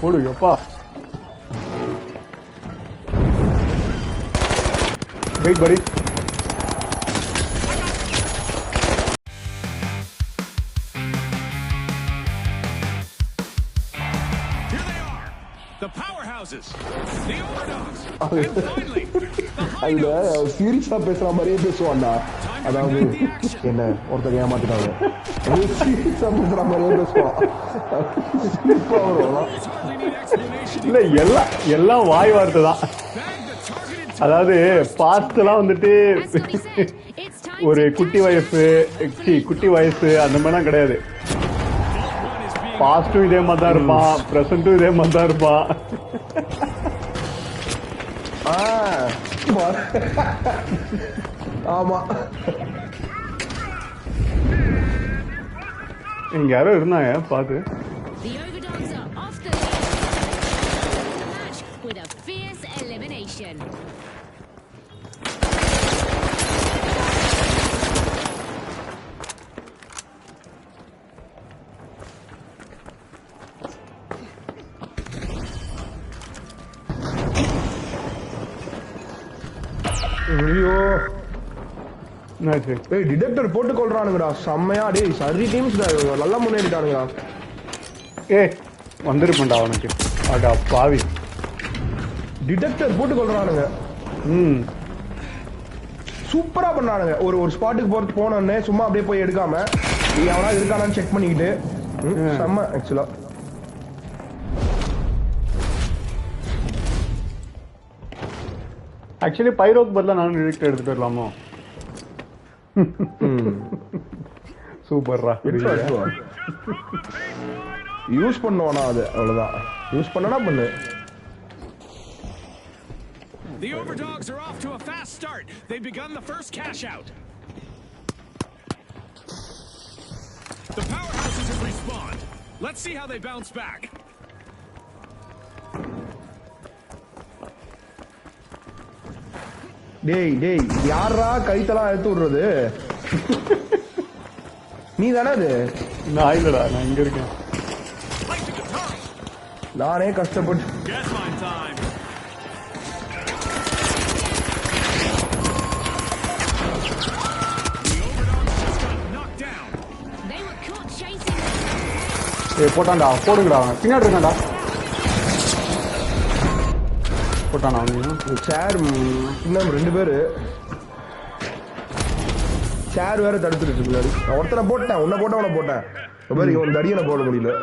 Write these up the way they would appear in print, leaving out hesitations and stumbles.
போடு எப்பா. வெயிட் படி. The powerhouses, the overdogs, and finally, the high அதுல notes. சீரியஸா பேசுற மாதிரியே பேசுவான்டா. அதாவது என்ன ஒருத்தர் ஏமாத்திட்டாங்க, சீரியஸா பேசுற மாதிரியே பேசுவான். இல்ல எல்லாம் வாய் வார்த்தை தான். அதாவது பாஸ்ட்லாம் வந்துட்டு ஒரு குட்டி வயசு அந்த மாதிரிலாம் கிடையாது. பாஸ்டும் இதே மாதிரி தான் இருப்பான், பிரசன்டும் இதே மாதிரி தான் இருப்பான். ஆமா, இங்க யாரோ இருந்தாங்க பாத்து. The overdogs are off the lead. The match with a fierce elimination. ஐயோ என்னாச்சு? ஏய் டிடெக்டர் போட்டு கொள்றானுங்கடா செம்மையா. டேய் சரி டீம்ஸ் நல்லா முன்னேறிட்டானுங்கடா. வந்திருப்பேன்டா அவனுக்கு. அடா பாவி, டிடெக்டர் போட்டு கொள்றானுங்க. சூப்பரா பண்ணானுங்க. ஒரு ஸ்பாட்டுக்கு போனோடனே சும்மா அப்படியே போய் எடுக்காம எவனா இருக்கானான்னு செக் பண்ணிக்கிட்டு செம்ம. ஆக்சுவலா பைரோக்கு பதிலா நானும் டிடெக்டர் எடுத்துட்டு வரலாமோ? சூப்பர்ரா. யூஸ் பண்ணுவானா அது அவ்வளவுதான். யூஸ் பண்ணனா பண்ணு. The overdogs are off to a fast start. They've begun the first cash out. The powerhouses have respawned. Let's see how they bounce back. டேய் யாரா கைத்தெல்லாம் எடுத்து விடுறது? நீ தானே அது? நான் இல்லடா, நான் இங்க இருக்கேன். நானே கஷ்டப்பட்டு. Gas line time. The overdogs just got knocked down. They were caught chasing. போட்டான்டா, போடுங்கடா. பின்னாடி இருக்கான்டா. போட்டானா அவனையும்? சேர் இன்னும் 2 பேரு. சேர் வேற தடுத்துட்டு இருக்கு. ஒருத்தனை போட்டேன், உன்னை போட்டேன். இவன் தடியனை போட முடியல.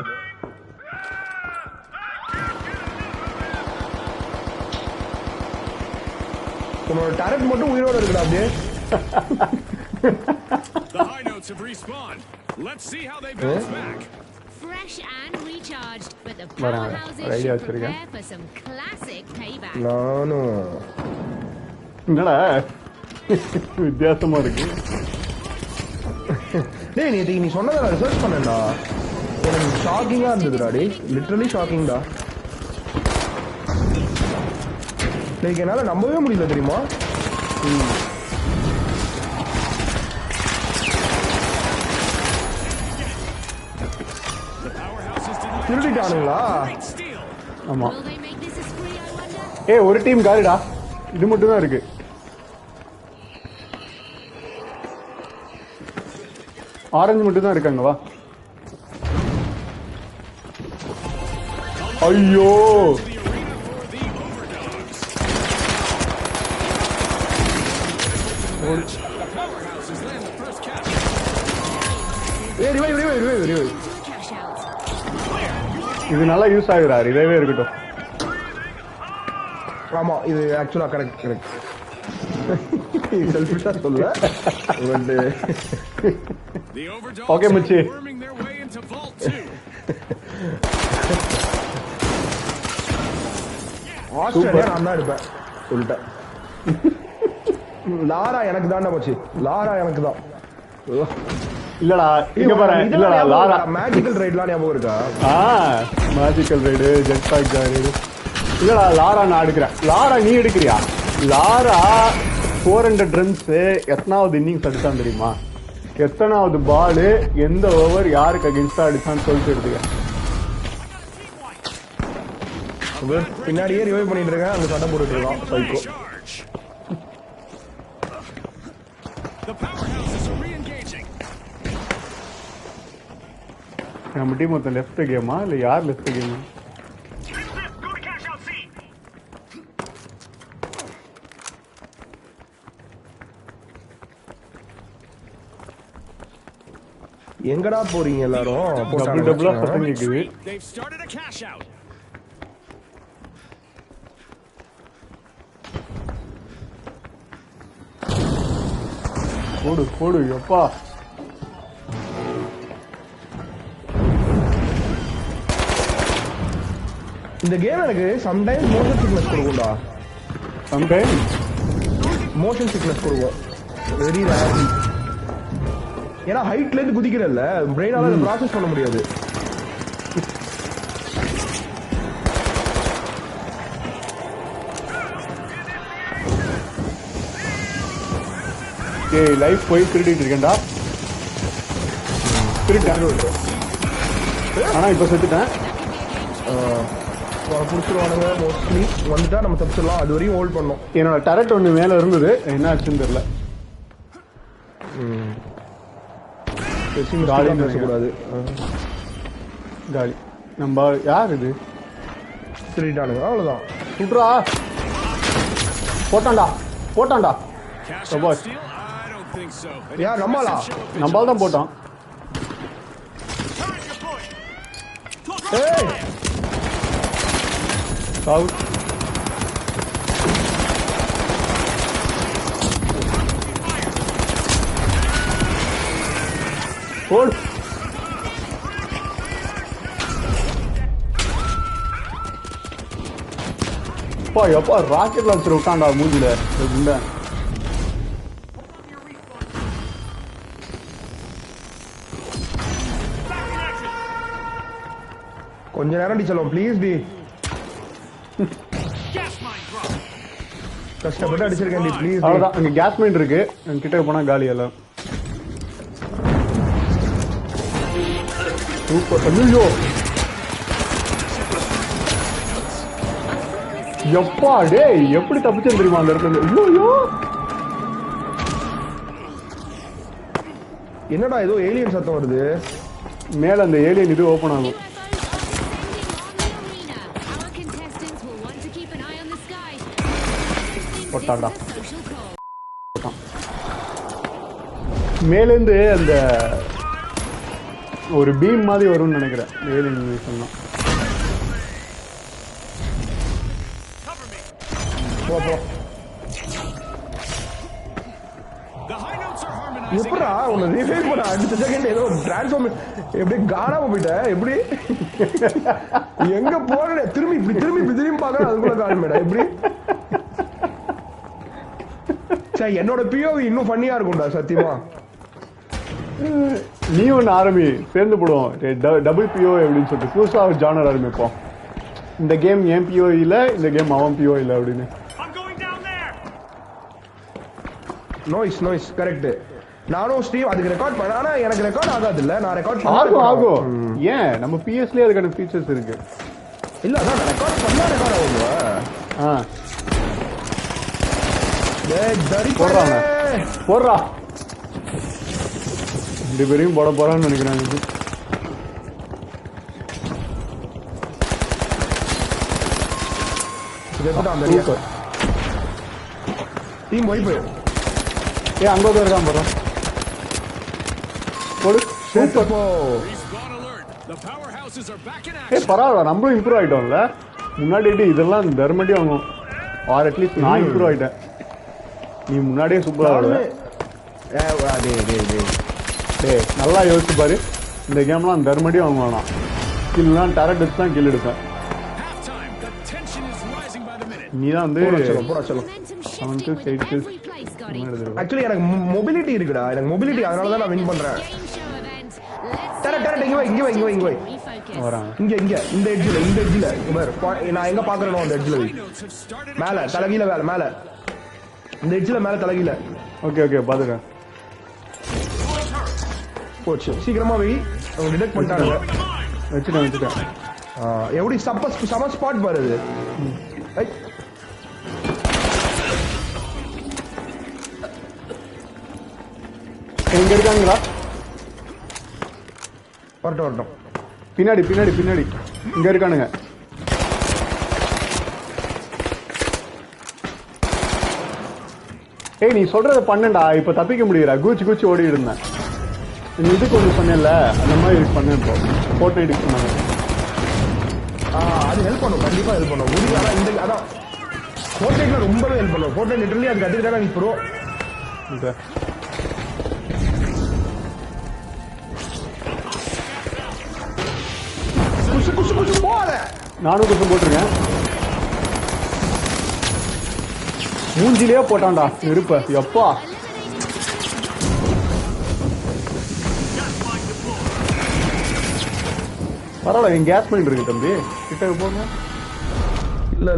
உன்னோட டேரக்ட் மட்டும் உயிரோட இருக்குடா அப்படியே. The high notes have respawned. Let's see how they bounce back. Fresh and recharged, but the powerhouses should prepare for some classic payback. நானும் என்னடா வித்தியாசமா இருக்கு. டேய் நீ சொன்னதை நான் ரிசர்ச் பண்ணேன்டா. எனக்கு ஷாக்கிங்கா இருந்ததுடா. டேய் லிட்டரலி ஷாக்கிங்டா. லைக் என்னால நம்பவே முடியல தெரியுமா. திருடிட்டானுங்களா? ஆமா. Will they make this a spree, I wonder? ஒரு டீம் காலிடா. இது மட்டும் தான் இருக்கு. ஆரஞ்சு மட்டும் தான் இருக்காங்க. வா. ஐயோ Cash out. இது நல்லா யூஸ் ஆகுறாரு. இதே இருக்கட்டும். ஆமா இது ஆக்சுவலா கரெக்ட். செல்ஃபிஷா சொல்ல. ஓகே மச்சி. ஆஸ்திரேலியா நான் தான் எடுப்பேன் சொல்லிட்டேன். லாரா எனக்கு தான்டா போச்சு. லாரா எனக்கு தான். இல்லடா இங்க பாரு. இல்லடா லாரா மேஜிக்கல் ரைட்லாம் ஞாபகம் இருக்கா? Magical ride, jet pack ride. இல்லடா லாரா நான் எடுக்கிறேன். லாரா நீ எடுக்கிறியா? லாரா 400 ரன்ஸ் எத்தனாவது இன்னிங்ஸ் அடிச்சான் தெரியுமா? எத்தனாவது பாலு, எந்த ஓவர் யாருக்கு அகென்ஸ்டா அடிச்சான்னு சொல்லிட்டு எடுத்துக்க. பின்னாடியே ரிவைவ் பண்ணிட்டு இருக்கேன், அங்க சண்டை போட்டுட்டு இருக்கான் psycho. Charge. The powerhouses are re-engaging. நம்ம டீம் மொத்தம் லெஃப்ட் கேமா இல்ல யார் லெஃப்ட் கேமா? Go to cash out C. எங்கடா போறீங்க எல்லாரும்? டபுள் டபுளா சத்தம் கேக்குது. They've started a cash out. போடு போடு எப்பா. இந்த கேம் எனக்கு சம்டைம்ஸ் மோஷன் சிக்னஸ் கொடுக்கும்டா. சம்டைம் மோஷன் சிக்னஸ் கொடுக்கும் வெரி ரேர்லி. ஏன்னா ஹைட்ல இருந்து குதிக்கிறல்ல, பிரெயினால அதை ப்ராசஸ் பண்ண முடியாது. ஏய் லைஃப் போய் திருடிட்டு இருக்கேன்டா. திருட்டேன். ஆனா இப்ப செத்துட்டேன். புடிச்சிருவானுங்க மோஸ்ட்லி. வந்துட்டா நம்ம தப்பிச்சிடலாம், அது வரையும் ஹோல்ட் பண்ணோம். என்னோட டரட் ஒண்ணு மேல இருந்தது, என்ன ஆச்சுன்னு தெரியல. காலி பேசக்கூடாது. காலி. நம்ம யார் இது? திருட்டானுங்க, அவ்வளவுதான். சுட்ரா. போட்டான்டா போட்டான்டா. Cash Oh, boy. out steal? I don't think so. யார் நம்மளா? நம்மால் தான் போட்டான். Turret deployed. ஏய் சாவு. போடு. எப்பா ராக்கெட் லான்ச்சர் விட்டான்டா மூஞ்சில குண்டை. கொஞ்ச நேரம் டி சொல்லுவோம் ப்ளீஸ் டி. Gas mine drop. கஷ்டப்பட்டு அடிச்சிருக்கேன் டி ப்ளீஸ். அவ்வளவுதான். அங்க கேஸ் மைன் இருக்கு, கிட்ட போனா காலி எல்லாம். சூப்பர். ஐயோ எப்பா டேய் எப்படி தப்பிச்சேன் தெரியுமா அந்த இடத்துல. ஐயோ என்னடா ஏதோ ஏலியன் சத்தம் வருது மேல. அந்த ஏலியன் இது ஓபன் ஆகும். போட்டான்டா. மேலேந்து அந்த ஒரு பீம் மாதிரி வரும்னு நினைக்கிறேன் ஏலியன் சொன்னா. போ போ. The high notes are harmonizing. எப்படா உன்னை ரிவைவ் பண்ண அடுத்த செகண்ட் ஏதோ டிரான்ஸ்ஃபார்ம் எப்படி காணாம போயிட்ட? எப்படி எங்க போறேன்? திரும்பி இப்படி திரும்பி பாக்குறேன், அதுக்குள்ள காணுமேடா. எப்படி சரி, என்னோட பிஓவி இன்னும் ஃபன்னியா இருக்கும்டா சத்தியமா. நீ ஒன்று ஆரம்பி, சேர்ந்து போடுவோம் டபுள் பிஓ அப்படின்னு சொல்லிட்டு புதுசா ஒரு ஜானர் ஆரம்பிப்போம். இந்த கேம் என் பிஓ இல்ல, இந்த கேம் அவன் பிஓ இல்ல அப்படின்னு. I'm going down there. Noise correct. நானும் ஸ்டீவ் அதுக்கு ரெக்கார்ட் பண்ண, ஆனா எனக்கு ரெக்கார்ட் ஆகாது இல்ல. நான் ரெக்கார்ட் ஆகும். ஏன் நம்ம பிஎஸ்லயே அதுக்கான ஃபீச்சர்ஸ் இருக்கு. இல்ல அதான் ரெக்கார்ட் பண்ணா ரெக்கார்ட் ஆகுங்க. போடுறா. ரெண்டு பேரையும் போட போறான்னு நினைக்கிறேன். டீம் வைப்பு. அங்க இருக்கான் போறோம். போடு. Super. Respawn alert. The powerhouses are back in action. பரவாயில்ல, நம்மளும் இம்ப்ரூவ் ஆயிட்டோம்ல. முன்னாடி இதெல்லாம் தர்மடி வாங்கும். ஆர் அட்லீஸ்ட் நான் இம்ப்ரூவ் ஆயிட்டேன். நீ முன்னாடியே சூப்பரா ஆடுவ. டேய் நல்லா யோசிச்சு பாரு. இந்த கேம்லாம் தர்மடி வாங்குவானா? கில்லாம் டேரட் எடுத்து தான் கில் எடுப்பேன். Halftime. The tension is rising by the minute. நீ தான் வந்து போடா சொல்லும். ஆக்சுவலி எனக்கு மொபிலிட்டி இருக்குடா. எனக்கு மொபிலிட்டி, அதனால தான் நான் வின் பண்றேன். இங்க வை. வராங்க. இங்க இந்த எட்ஜ்ல நான் எங்க பாக்குறேனோ அந்த எட்ஜ்ல வை. மேல தலகீழ மேல இந்த எட்ஜ்ல மேல தலகீழ. ஓகே பாத்துக்க. போச்சு, சீக்கிரமா வை. அவங்க டிடெக்ட் பண்ணிட்டாங்க. வச்சுட்டேன். எப்படி சம ஸ்பாட் பாரு. ஐ எங்க இருக்காங்களா? வரட்டும் பின்னாடி பின்னாடி பின்னாடி இங்க இருக்கானுங்க. ஏய் நீ சொல்றத பண்ணண்டா, இப்ப தப்பிக்க முடியல. கூச்சி ஓடி இருந்தேன். நீ இதுக்கு ஒன்று சொன்னேன்ல, அந்த மாதிரி இது பண்ணேன். இப்போ ஃபோர்ட் நைட்டுக்கு சொன்னாங்க. அது ஹெல்ப் பண்ணும், கண்டிப்பா ஹெல்ப் பண்ணும். முடியும். ஆனா இந்த அதான் ஃபோர்ட் நைட்ல ரொம்பவே ஹெல்ப் பண்ணும். ஃபோர்ட் நைட் லிட்டரலி அது கத்துக்கிட்டா நீ ப்ரோ. ஓகே குசு போகாத. நானும் குசம் போட்டிருக்கேன். மூஞ்சிலேயே போட்டான்டா இருப்ப. எப்பா பரவாயில்ல, என் கேஸ் பண்ணிட்டு இருக்கு தம்பி. கிட்ட போங்க. இல்ல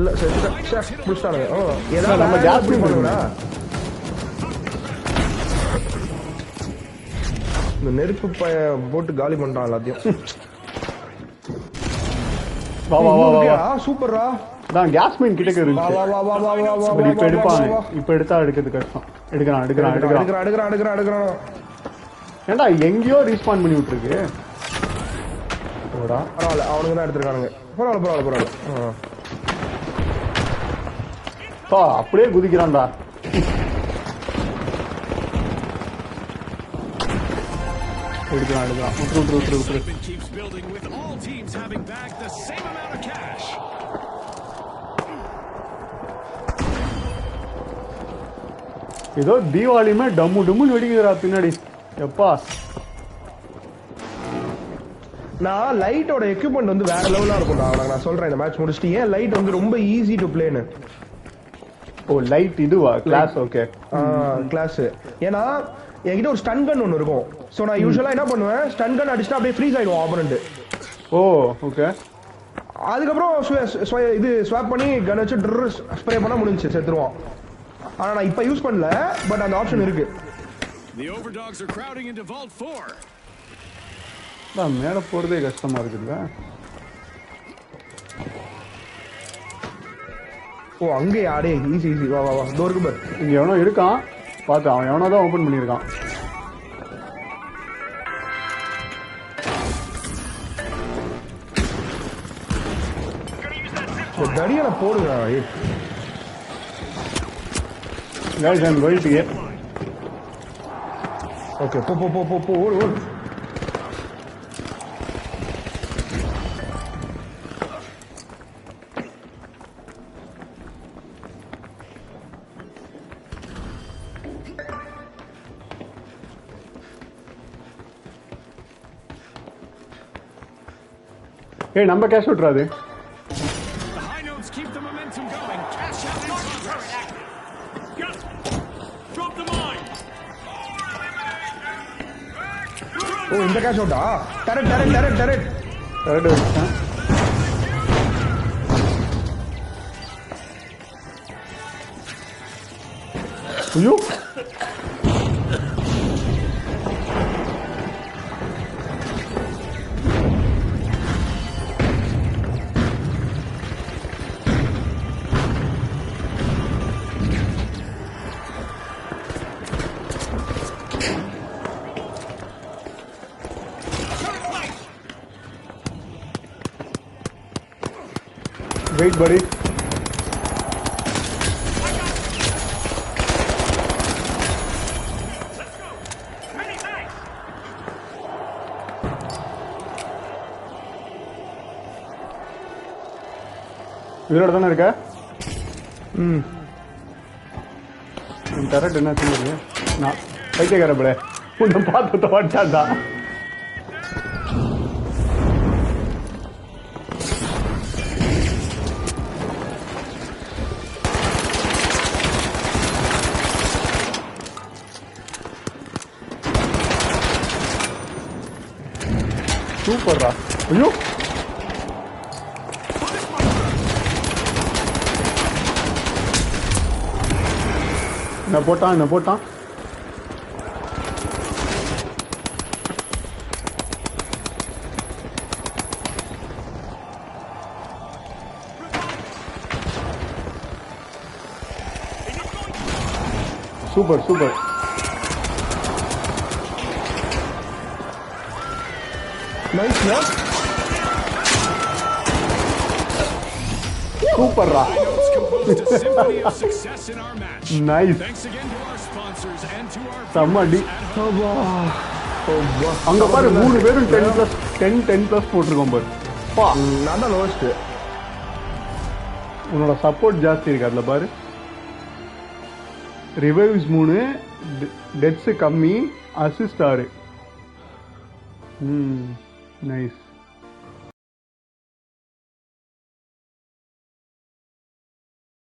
புடிச்சிட்டானுங்க. ஏதாவது நம்ம gas பண்ணுங்களா? இந்த நெருப்பு போட்டு காலி பண்றான் எல்லாத்தையும். வா வா வா வா. சூப்பர்ரா. தான் கேஸ் மைன் கிட்ட வா இருந்துச்சு. வா வா வா வா வா வா. இப்ப எடுப்பாங்க. இப்ப எடுத்தா எடுக்கிறது கஷ்டம். எடுக்கிறான். ஏண்டா எங்கேயோ ரீஸ்பான் பண்ணி விட்டுருக்கு. பரவாயில்ல, அவனுக்கு தான் எடுத்துருக்கானுங்க. பரவாயில்ல. அப்படியே குதிக்கிறான்டா. எடுக்கிறான். விட்டுரு. Excitement keeps building with all teams having bagged the same amount of cash. ஏதோ தீபாவளியுமே டம்முன்னு வெடிக்குதுடா பின்னாடி. எப்பா நான் லைட்டோட எக்யூப்மெண்ட் வந்து வேற லெவலா இருக்கும்டா. நான் சொல்றேன் இந்த மேட்ச் முடிச்சுட்டு ஏன் லைட் வந்து ரொம்ப ஈஸி டு பிளேன்னு. ஓ லைட் இதுவா? கிளாஸ். Okay class. ஏன்னா என்கிட்ட ஒரு ஸ்டன் கன் ஒன்று இருக்கும். ஸோ நான் யூஸ்வலா என்ன பண்ணுவேன், ஸ்டன் கன் அடிச்சுட்டு அப்படியே ஃப்ரீஸ் ஆயிடுவோம் ஆப்போனன்ட். ஓ ஓகே. அதுக்கப்புறம் இது ஸ்வாப் பண்ணி கன் வச்சு ஸ்ப்ரே பண்ணா முடிஞ்சிச்சு, செத்துருவோம். ஆனா நான் இப்ப யூஸ் பண்ணல, பட் அந்த ஆப்ஷன் இருக்கு. The overdogs are crowding into Vault 4. மேல போறதே கஷ்டமா இருக்குல்ல. ஓ அங்கே ஆடே ஈஸி. வா டோருக்கு பார். இங்க எவனோ இருக்கான் பாத்து. அவன் எவனோ தான் ஓபன் பண்ணிருக்கான். தடியான போடுங்க. Guys, I'm going to get. Okay போ ஓடு. ஏய் நம்ம cash விட்டுறாது. The high notes keep the momentum going. Cash out in progress. Drop the mine. ஓ இந்த கேஷ் அவுட்டா? டரெட். கரெக்ட் வச்சுட்டேன். ஐயோ wait buddy. உயிரோட தானே இருக்க? கரெக்ட் என்ன சொல்லுது? நான் பைத்தியக்காரப்பட உன்னை பார்த்து வாட்டாண்டா. சூப்பர்ரா. ஐயோ என்ன போட்டான். Super super. Nice man. சூப்பர்ரா. Notes composed a symphony of success in our match. Nice. Thanks again to our sponsors and to our சம்மடி. அங்க பாரு 3 பேரும் 10+ போட்டிருக்கோம் பாரு. பா நான் தான் லோவஸ்ட். உன்னோட சப்போர்ட் ஜாஸ்தி இருக்கு அதுல பாரு. ரிவைவ்ஸ் 3, டெத்ஸ் கம்மி, அசிஸ்ட் 6. நைஸ்.